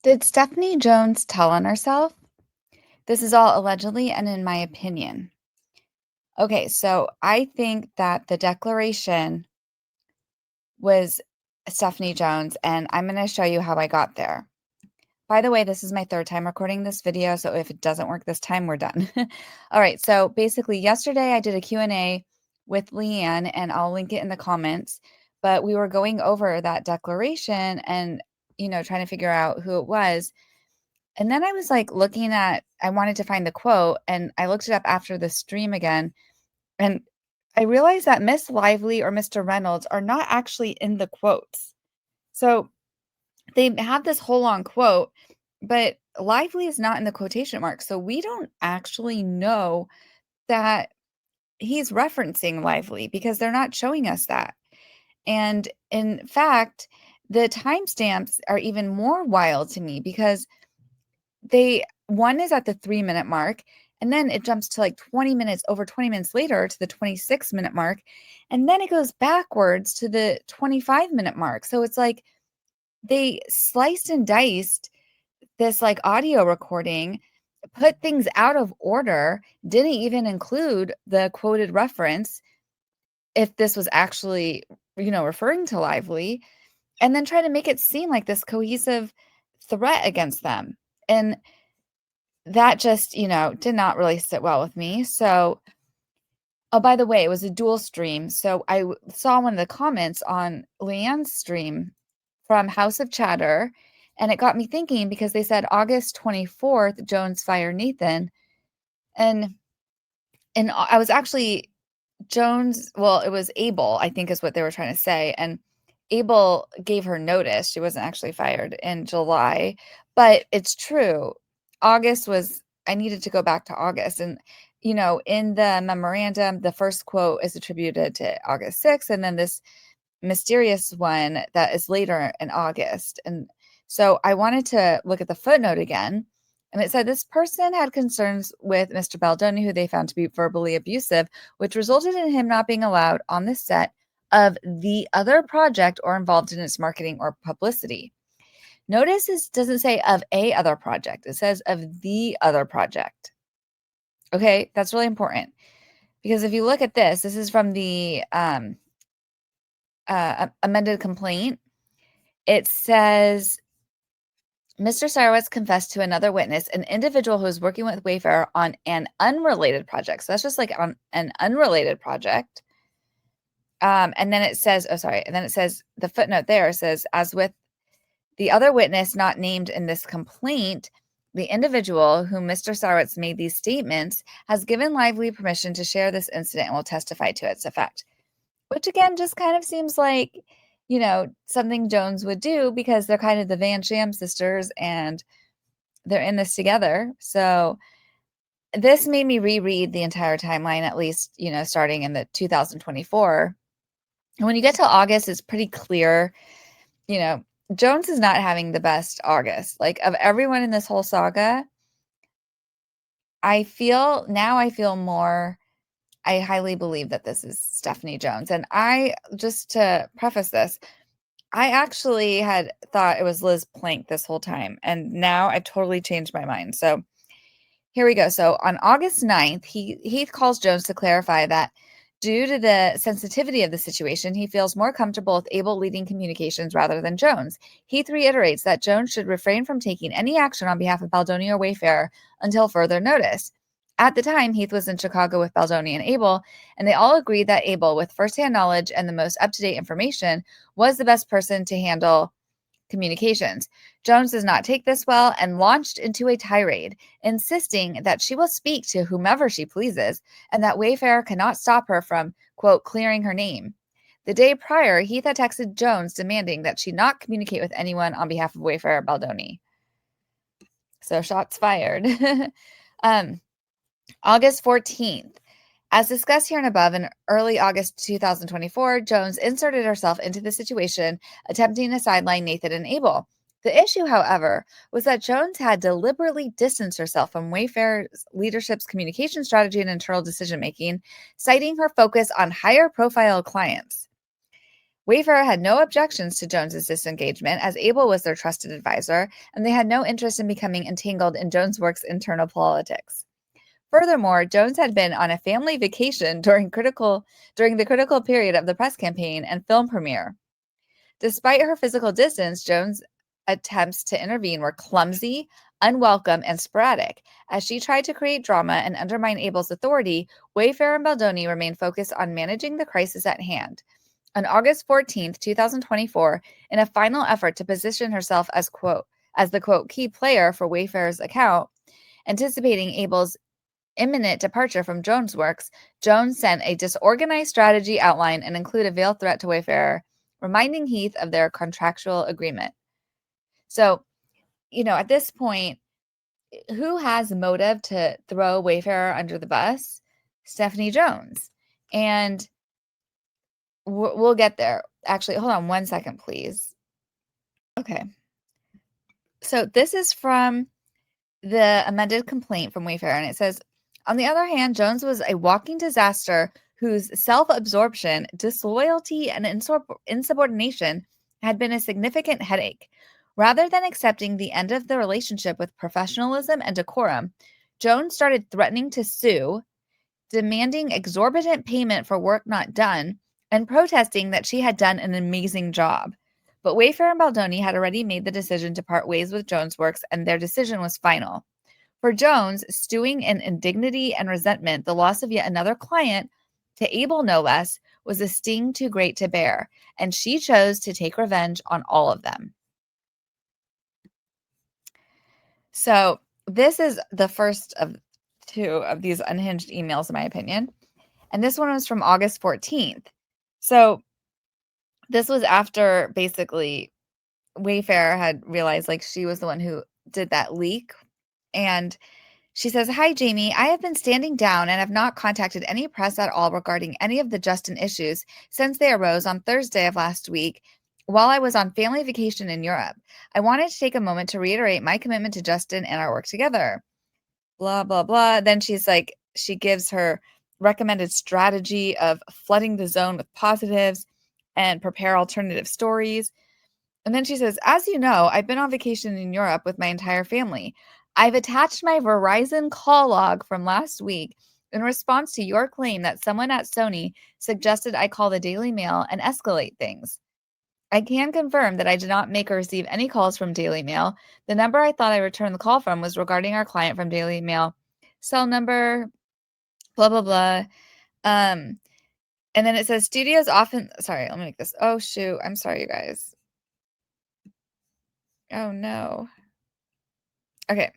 Did Stephanie Jones tell on herself? This is all allegedly and in my opinion. Okay, so I think that the declaration was Stephanie Jones, and I'm going to show you how I got there. By the way, this is my third time recording this video, so if it doesn't work this time, we're done. All right, so basically yesterday I did a Q&A with Leanne, and I'll link it in the comments, but we were going over that declaration and, trying to figure out who it was. And then I was like I wanted to find the quote and I looked it up after the stream again. And I realized that Miss Lively or Mr. Reynolds are not actually in the quotes. So they have this whole long quote, but Lively is not in the quotation marks. So we don't actually know that he's referencing Lively because they're not showing us that. And in fact, the timestamps are even more wild to me because one is at the 3-minute mark, and then it jumps to like 20 minutes, over 20 minutes later to the 26-minute mark, and then it goes backwards to the 25-minute mark. So it's like they sliced and diced this like audio recording, put things out of order, didn't even include the quoted reference if this was actually, referring to Lively, and then try to make it seem like this cohesive threat against them. And that just, did not really sit well with me. So, oh, by the way, it was a dual stream. So I saw one of the comments on Leanne's stream from House of Chatter, and it got me thinking because they said August 24th, Jones fired Nathan. And I was actually Jones, well, it was Abel, I think is what they were trying to say. And Abel gave her notice. She wasn't actually fired in July, but it's true. I needed to go back to August. And, in the memorandum, the first quote is attributed to August 6th, and then this mysterious one that is later in August. And so I wanted to look at the footnote again. And it said this person had concerns with Mr. Baldoni, who they found to be verbally abusive, which resulted in him not being allowed on the set of the other project or involved in its marketing or publicity. Notice this doesn't say of a other project. It says of the other project. Okay, that's really important because if you look at this is from the amended complaint. It says Mr. Sarowitz confessed to another witness, an individual who was working with Wayfair on an unrelated project. So that's just like on an unrelated project. And then it says, and then it says the footnote there says, as with the other witness not named in this complaint, the individual whom Mr. Sarowitz made these statements has given Lively permission to share this incident and will testify to its effect. Which again just kind of seems like, something Jones would do because they're kind of the Van Sham sisters and they're in this together. So this made me reread the entire timeline, at least, starting in the 2024. And when you get to August, it's pretty clear, Jones is not having the best August. Like of everyone in this whole saga, I feel more I highly believe that this is Stephanie Jones. And just to preface this, I actually had thought it was Liz Plank this whole time. And now I've totally changed my mind. So here we go. So on August 9th, Heath calls Jones to clarify that due to the sensitivity of the situation, he feels more comfortable with Abel leading communications rather than Jones. Heath reiterates that Jones should refrain from taking any action on behalf of Baldoni or Wayfair until further notice. At the time, Heath was in Chicago with Baldoni and Abel, and they all agreed that Abel, with firsthand knowledge and the most up-to-date information, was the best person to handle communications. Jones does not take this well and launched into a tirade, insisting that she will speak to whomever she pleases and that Wayfair cannot stop her from, quote, clearing her name. The day prior, Heath had texted Jones demanding that she not communicate with anyone on behalf of Wayfair or Baldoni. So shots fired. August 14th. As discussed here and above, in early August 2024, Jones inserted herself into the situation, attempting to sideline Nathan and Abel. The issue, however, was that Jones had deliberately distanced herself from Wayfair's leadership's communication strategy and internal decision-making, citing her focus on higher-profile clients. Wayfarer had no objections to Jones's disengagement, as Abel was their trusted advisor, and they had no interest in becoming entangled in Jones' work's internal politics. Furthermore, Jones had been on a family vacation during the critical period of the press campaign and film premiere. Despite her physical distance, Jones' attempts to intervene were clumsy, unwelcome, and sporadic. As she tried to create drama and undermine Abel's authority, Wayfarer and Baldoni remained focused on managing the crisis at hand. On August 14th, 2024, in a final effort to position herself as the quote key player for Wayfarer's account, anticipating Abel's imminent departure from Jones' works, Jones sent a disorganized strategy outline and included a veiled threat to Wayfarer, reminding Heath of their contractual agreement. So, at this point, who has motive to throw Wayfarer under the bus? Stephanie Jones. And we'll get there. Actually, hold on 1 second, please. Okay. So this is from the amended complaint from Wayfarer, and it says, on the other hand, Jones was a walking disaster whose self-absorption, disloyalty, and insubordination had been a significant headache. Rather than accepting the end of the relationship with professionalism and decorum, Jones started threatening to sue, demanding exorbitant payment for work not done, and protesting that she had done an amazing job. But Wayfarer and Baldoni had already made the decision to part ways with Jones' works, and their decision was final. For Jones, stewing in indignity and resentment, the loss of yet another client, to Abel no less, was a sting too great to bear, and she chose to take revenge on all of them. So this is the first of two of these unhinged emails, in my opinion. And this one was from August 14th. So this was after basically Wayfarer had realized she was the one who did that leak. And she says, hi, Jamie. I have been standing down and have not contacted any press at all regarding any of the Justin issues since they arose on Thursday of last week while I was on family vacation in Europe. I wanted to take a moment to reiterate my commitment to Justin and our work together. Blah, blah, blah. Then she gives her recommended strategy of flooding the zone with positives and prepare alternative stories. And then she says, as you know, I've been on vacation in Europe with my entire family. I've attached my Verizon call log from last week in response to your claim that someone at Sony suggested I call the Daily Mail and escalate things. I can confirm that I did not make or receive any calls from Daily Mail. The number I thought I returned the call from was regarding our client from Daily Mail. Cell number, blah, blah, blah. And then it says studios often, sorry, let me make this. Oh, shoot. I'm sorry, you guys. Oh, no. Okay.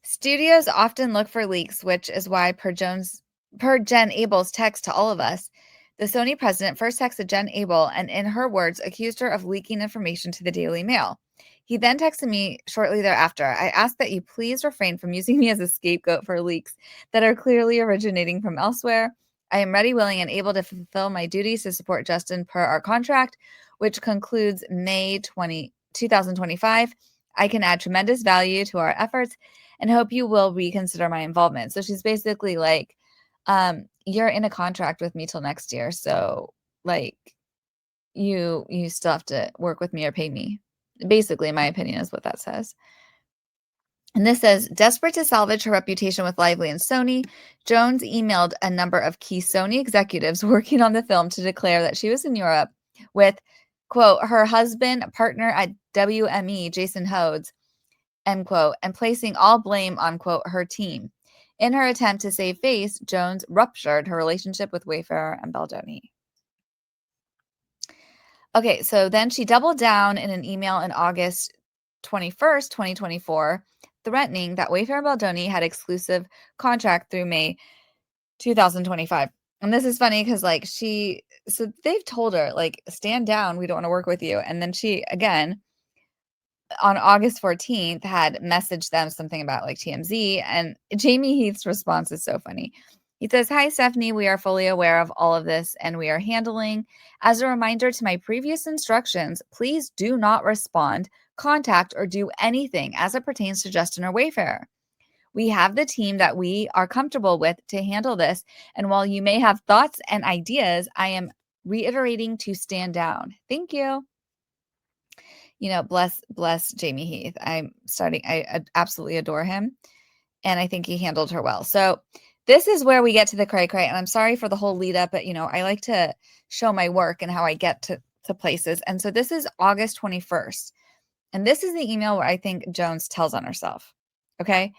Studios often look for leaks, which is why, per Jen Abel's text to all of us, the Sony president first texted Jen Abel and, in her words, accused her of leaking information to the Daily Mail. He then texted me shortly thereafter. I ask that you please refrain from using me as a scapegoat for leaks that are clearly originating from elsewhere. I am ready, willing, and able to fulfill my duties to support Justin per our contract, which concludes May 2025. I can add tremendous value to our efforts and hope you will reconsider my involvement. So she's basically like, you're in a contract with me till next year. So you still have to work with me or pay me. Basically, in my opinion, is what that says. And this says, desperate to salvage her reputation with Lively and Sony, Jones emailed a number of key Sony executives working on the film to declare that she was in Europe with, quote, her husband, partner at WME, Jason Hodes, end quote, and placing all blame on, quote, her team. In her attempt to save face, Jones ruptured her relationship with Wayfarer and Baldoni. Okay, so then she doubled down in an email in August 21st, 2024, threatening that Wayfarer and Baldoni had exclusive contract through May 2025. And this is funny because so they've told her, stand down, we don't want to work with you. And then she, again, on August 14th, had messaged them something about TMZ, and Jamie Heath's response is so funny. He says, hi, Stephanie, we are fully aware of all of this and we are handling. As a reminder to my previous instructions, please do not respond, contact, or do anything as it pertains to Justin or Wayfarer. We have the team that we are comfortable with to handle this. And while you may have thoughts and ideas, I am reiterating to stand down. Thank you. Bless Jamie Heath. I absolutely adore him. And I think he handled her well. So this is where we get to the cray cray. And I'm sorry for the whole lead up, but I like to show my work and how I get to places. And so this is August 21st. And this is the email where I think Jones tells on herself. Okay.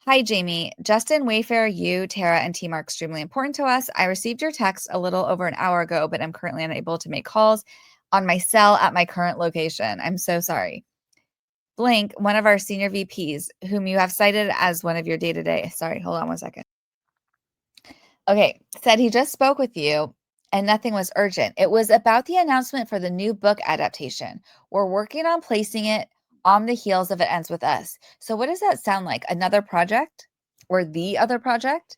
Hi, Jamie. Justin, Wayfair, you, Tara, and team are extremely important to us. I received your text a little over an hour ago, but I'm currently unable to make calls on my cell at my current location. I'm so sorry. Blank, one of our senior VPs, whom you have cited as one of your day-to-day. Sorry, hold on one second. Okay, said he just spoke with you and nothing was urgent. It was about the announcement for the new book adaptation. We're working on placing it on the heels of It Ends With Us. So what does that sound like? Another project or the other project?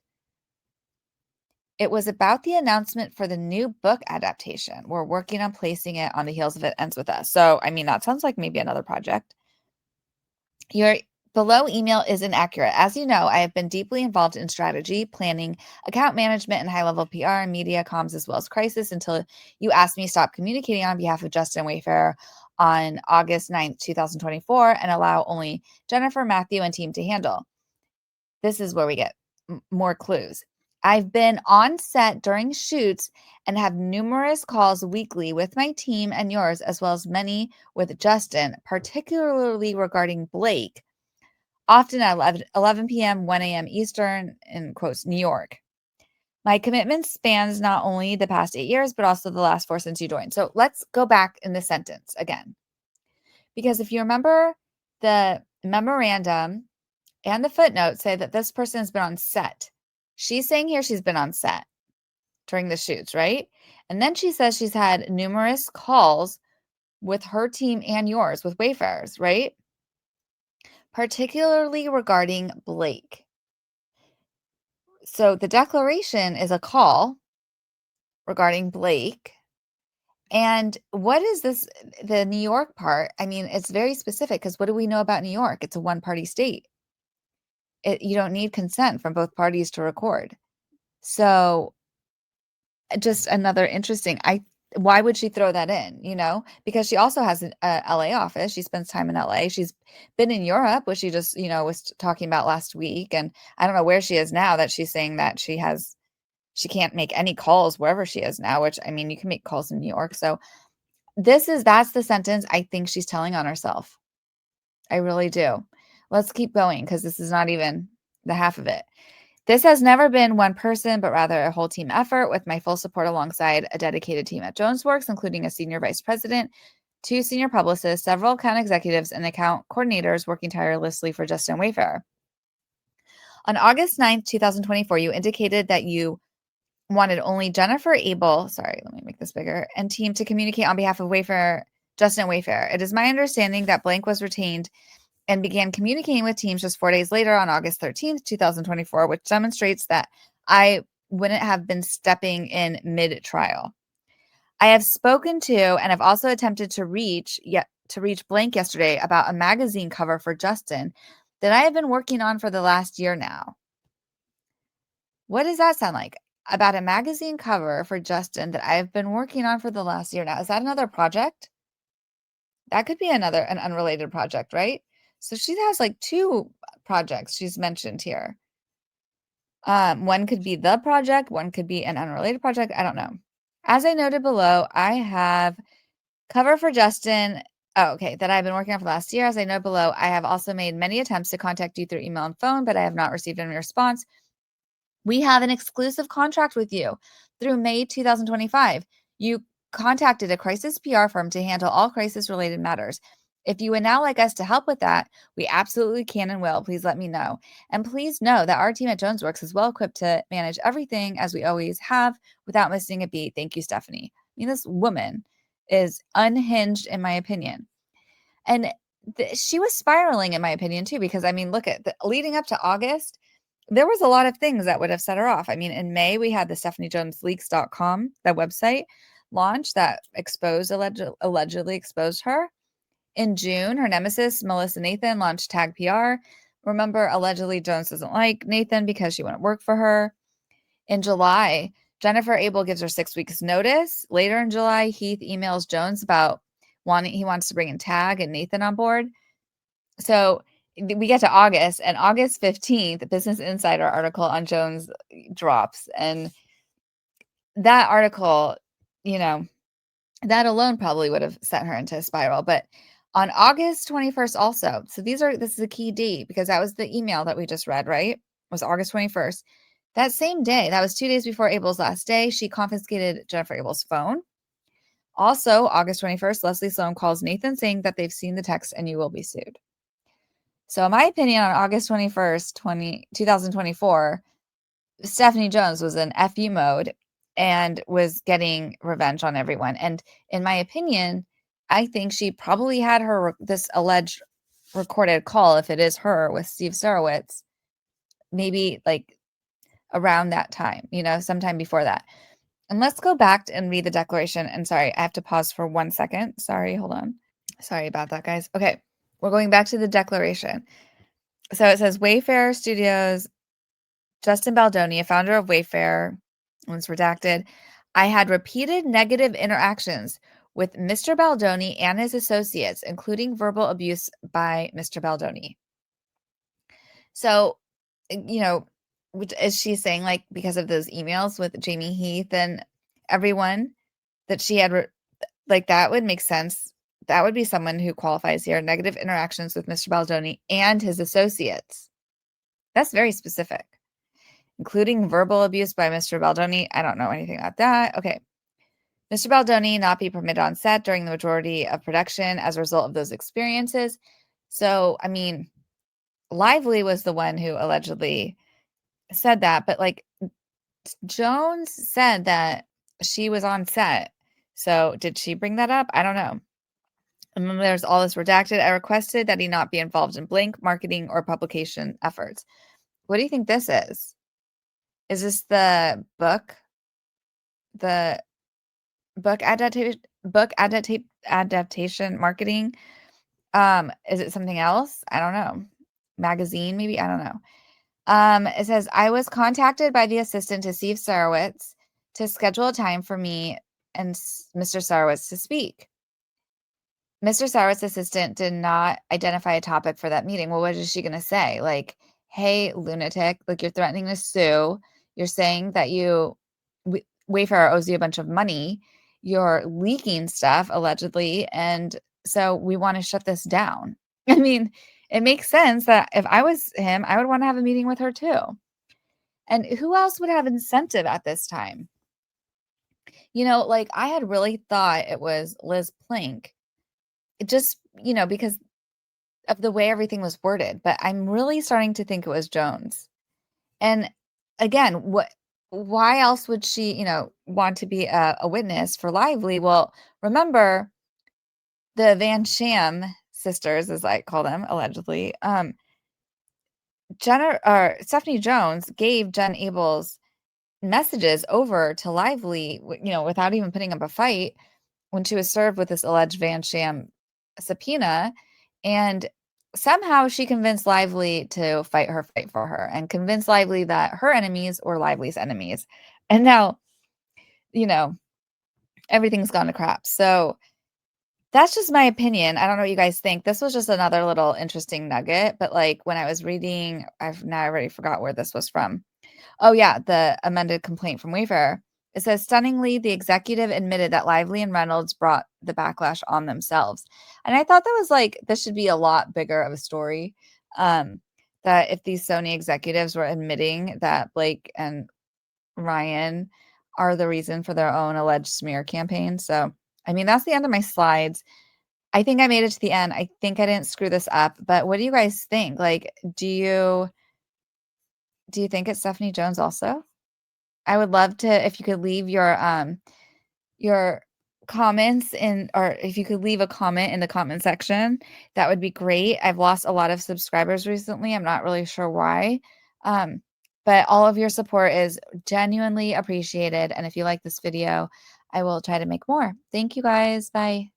It was about the announcement for the new book adaptation. We're working on placing it on the heels of It Ends With Us. So, that sounds like maybe another project. Your below email is inaccurate. As you know, I have been deeply involved in strategy, planning, account management, and high-level PR and media comms, as well as crisis, until you asked me to stop communicating on behalf of Justin Wayfair on August 9th, 2024, and allow only Jennifer, Matthew, and team to handle. This is where we get more clues. I've been on set during shoots and have numerous calls weekly with my team and yours, as well as many with Justin, particularly regarding Blake, often at 11 p.m., 1 a.m. Eastern, in quotes, New York. My commitment spans not only the past 8 years, but also the last 4 since you joined. So let's go back in this sentence again. Because if you remember, the memorandum and the footnote say that this person has been on set. She's saying here she's been on set during the shoots, right? And then she says she's had numerous calls with her team and yours, with Wayfarers, right? Particularly regarding Blake. So the declaration is a call regarding Blake. And what is this, the New York part? It's very specific because what do we know about New York? It's a one-party state. You don't need consent from both parties to record. So just another interesting, why would she throw that in, Because she also has a LA office. She spends time in LA. She's been in Europe, which she just, was talking about last week. And I don't know where she is now that she's saying that she can't make any calls wherever she is now, which, you can make calls in New York. So that's the sentence I think she's telling on herself. I really do. Let's keep going because this is not even the half of it. This has never been one person, but rather a whole team effort with my full support alongside a dedicated team at JonesWorks, including a senior vice president, 2 senior publicists, several account executives, and account coordinators working tirelessly for Justin Wayfair. On August 9th, 2024, you indicated that you wanted only Jennifer Abel, sorry, let me make this bigger, and team to communicate on behalf of Justin Wayfair. It is my understanding that Blank was retained and began communicating with teams just 4 days later on August 13th, 2024, which demonstrates that I wouldn't have been stepping in mid-trial. I have spoken to and have also attempted to reach Blank yesterday about a magazine cover for Justin that I have been working on for the last year now. What does that sound like? About a magazine cover for Justin that I've been working on for the last year now. Is that another project? That could be an unrelated project, right? So she has like 2 projects she's mentioned here. One could be the project, one could be an unrelated project. I don't know. As I noted below, I have cover for Justin. Oh, okay, that I've been working on for the last year. As I noted below, I have also made many attempts to contact you through email and phone, but I have not received any response. We have an exclusive contract with you through May 2025. You contacted a crisis PR firm to handle all crisis-related matters. If you would now like us to help with that, we absolutely can and will. Please let me know. And please know that our team at JonesWorks is well equipped to manage everything as we always have without missing a beat. Thank you, Stephanie. This woman is unhinged, in my opinion. And she was spiraling, in my opinion, too, because, look at leading up to August, there was a lot of things that would have set her off. In May, we had the StephanieJonesLeaks.com, that website launch that allegedly exposed her. In June, her nemesis, Melissa Nathan, launched Tag PR. Remember, allegedly, Jones doesn't like Nathan because she wouldn't work for her. In July, Jennifer Abel gives her 6 weeks notice. Later in July, Heath emails Jones about he wants to bring in Tag and Nathan on board. So we get to August, and August 15th, Business Insider article on Jones drops. And that article, that alone probably would have sent her into a spiral. But on August 21st also, so this is a key date because that was the email that we just read, right? It was August 21st. That same day, that was 2 days before Abel's last day, she confiscated Jennifer Abel's phone. Also, August 21st, Leslie Sloan calls Nathan saying that they've seen the text and you will be sued. So in my opinion, on August 21st, 2024, Stephanie Jones was in FU mode and was getting revenge on everyone. And in my opinion, I think she probably had this alleged recorded call, if it is her, with Steve Sarowitz, maybe like around that time, sometime before that. And let's go back and read the declaration. And sorry, I have to pause for 1 second. Sorry, hold on. Sorry about that, guys. Okay, we're going back to the declaration. So it says Wayfair Studios, Justin Baldoni, a founder of Wayfair, once redacted, I had repeated negative interactions with Mr. Baldoni and his associates, including verbal abuse by Mr. Baldoni. So, which is she saying, like, because of those emails with Jamie Heath and everyone that she had, like, that would make sense. That would be someone who qualifies here. Negative interactions with Mr. Baldoni and his associates. That's very specific. Including verbal abuse by Mr. Baldoni. I don't know anything about that. Okay. Mr. Baldoni not be permitted on set during the majority of production as a result of those experiences. So, I mean, Lively was the one who allegedly said that, but like Jones said that she was on set. So did she bring that up? I don't know. And then there's all this redacted. I requested that he not be involved in blank marketing or publication efforts. What do you think this is? Is this the book? The book adaptation marketing? Is it something else? I don't know. Magazine, maybe? I don't know. It says, I was contacted by the assistant to Steve Sarowitz to schedule a time for me and Mr. Sarowitz to speak. Mr. Sarowitz' assistant did not identify a topic for that meeting. Well, what is she going to say? Like, hey, lunatic, like you're threatening to sue. You're saying that Wayfair owes you a bunch of money. You're leaking stuff, allegedly. And so we want to shut this down. I mean, it makes sense that if I was him, I would want to have a meeting with her too. And who else would have incentive at this time? Like I had really thought it was Liz Plank. It just, because of the way everything was worded, but I'm really starting to think it was Jones. And again, why else would she, want to be a witness for Lively? Well, remember the Van Sham sisters, as I call them, allegedly, Stephanie Jones gave Jen Abel's messages over to Lively, without even putting up a fight when she was served with this alleged Van Sham subpoena. And somehow she convinced Lively to fight for her and convinced Lively that her enemies were Lively's enemies. And now, everything's gone to crap. So that's just my opinion. I don't know what you guys think. This was just another little interesting nugget. But like when I was reading, I already forgot where this was from. Oh yeah, the amended complaint from Wayfair. It says, stunningly, the executive admitted that Lively and Reynolds brought the backlash on themselves. And I thought that was like, this should be a lot bigger of a story. That if these Sony executives were admitting that Blake and Ryan are the reason for their own alleged smear campaign. So, I mean, that's the end of my slides. I think I made it to the end. I think I didn't screw this up, but what do you guys think? Like, do you think it's Stephanie Jones also? I would love to, if you could leave your comments or if you could leave a comment in the comment section, that would be great. I've lost a lot of subscribers recently. I'm not really sure why. But all of your support is genuinely appreciated. And if you like this video, I will try to make more. Thank you guys. Bye.